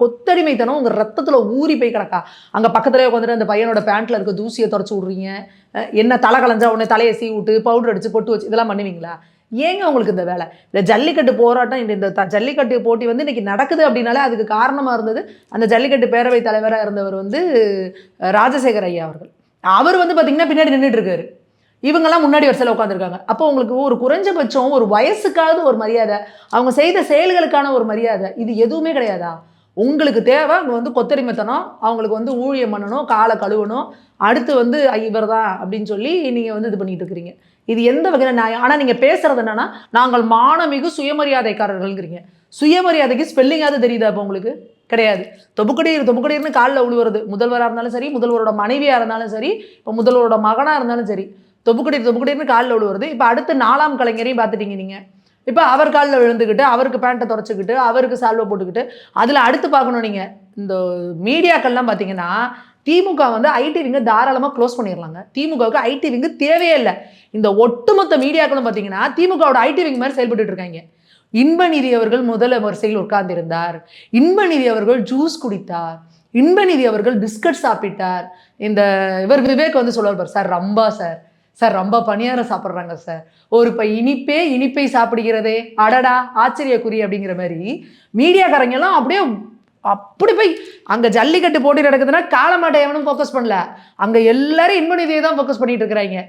கொத்தடிமைத்தனம் உங்க ரத்தத்துல ஊறி போய் கிடக்கா. அங்க பக்கத்துலயே உட்காந்துட்டு அந்த பையனோட பேண்ட்ல இருக்க தூசியை தொடச்சு விடுறீங்க. என்ன தலை கலஞ்சா உடனே தலையை சீ விட்டு பவுடர் அடிச்சு பொட்டு வச்சு இதெல்லாம் பண்ணுவீங்களா? ஏங்க உங்களுக்கு இந்த வேலை? இந்த ஜல்லிக்கட்டு போராட்டம் இந்த ஜல்லிக்கட்டு போட்டி வந்து இன்னைக்கு நடக்குது அப்படின்னாலே அதுக்கு காரணமா இருந்தது அந்த ஜல்லிக்கட்டு பேரவை தலைவரா இருந்தவர் வந்து ராஜசேகர் ஐயா அவர்கள். அவர் வந்து பாத்தீங்கன்னா பின்னாடி நின்றுட்டு இருக்காரு. இவங்கெல்லாம் முன்னாடி வரிசையில் உட்காந்துருக்காங்க. அப்போ உங்களுக்கு ஒரு குறைஞ்சபட்சம் ஒரு வயசுக்காவது ஒரு மரியாதை, அவங்க செய்த செயல்களுக்கான ஒரு மரியாதை, இது எதுவுமே கிடையாதா? உங்களுக்கு தேவை அங்கே வந்து கொத்தடிமைத்தனம், அவங்களுக்கு வந்து ஊழியம் பண்ணணும், காலை கழுவணும், அடுத்து வந்து இவர் தான் அப்படின்னு சொல்லி நீங்கள் வந்து இது பண்ணிட்டு இருக்கிறீங்க. இது எந்த வகையில் நியாயம்? ஆனால் நீங்கள் பேசுறது என்னன்னா, நாங்கள் மானமிகு சுயமரியாதைக்காரர்கள்ங்கிறீங்க. சுயமரியாதைக்கு ஸ்பெல்லிங்காவது தெரியுதா இப்போ உங்களுக்கு? கிடையாது. தொபுக்கடீர்னு காலில் விழுவுறது. முதல்வராக இருந்தாலும் சரி, முதல்வரோட மனைவியாக இருந்தாலும் சரி, இப்போ முதல்வரோட மகனாக இருந்தாலும் சரி, தொபுக்கடீர்னு காலில் விழுவுறது. இப்போ அடுத்து 4ஆம் கலைஞரையும் பார்த்துட்டீங்க நீங்கள். இப்போ அவர் காலில் விழுந்துக்கிட்டு, அவருக்கு பேண்ட்டை தொடச்சிக்கிட்டு, அவருக்கு சால்வை போட்டுக்கிட்டு, அதில் அடுத்து பார்க்கணும் நீங்கள். இந்த மீடியாக்கள்லாம் பார்த்தீங்கன்னா, திமுக வந்து ஐடி விங்க தாராளமாக க்ளோஸ் பண்ணிடலாங்க. திமுகவுக்கு ஐடி விங்கு தேவையே இல்லை. இந்த ஒட்டுமொத்த மீடியாக்களும் பார்த்தீங்கன்னா, திமுகவோட ஐடி விங் மாதிரி செயல்பட்டு இருக்காங்க. இன்பநிதி அவர்கள் முதல் வரிசையில் உட்கார்ந்திருந்தார். இன்பநிதி அவர்கள் ஜூஸ் குடித்தார். இன்பநிதி அவர்கள் பிஸ்கட் சாப்பிட்டார். இந்த இவர் விவேக் வந்து சொல்லுவார் பார், சார் ரம்பா சார் ரொம்ப பணியாரம் சாப்பிட்றாங்க சார், ஒரு இனிப்பை சாப்பிடுகிறதே அடடா ஆச்சரியக்குறி அப்படிங்கிற மாதிரி மீடியாக்காரங்க எல்லாம் அப்படி போய் அங்க ஜல்லிக்கட்டு போட்டி நடக்குதுன்னா காலமாட்டை எவனும் ஃபோக்கஸ் பண்ணல, அங்க எல்லாரும் இன்பநிதியை தான் ஃபோக்கஸ் பண்ணிட்டு இருக்கிறாங்க.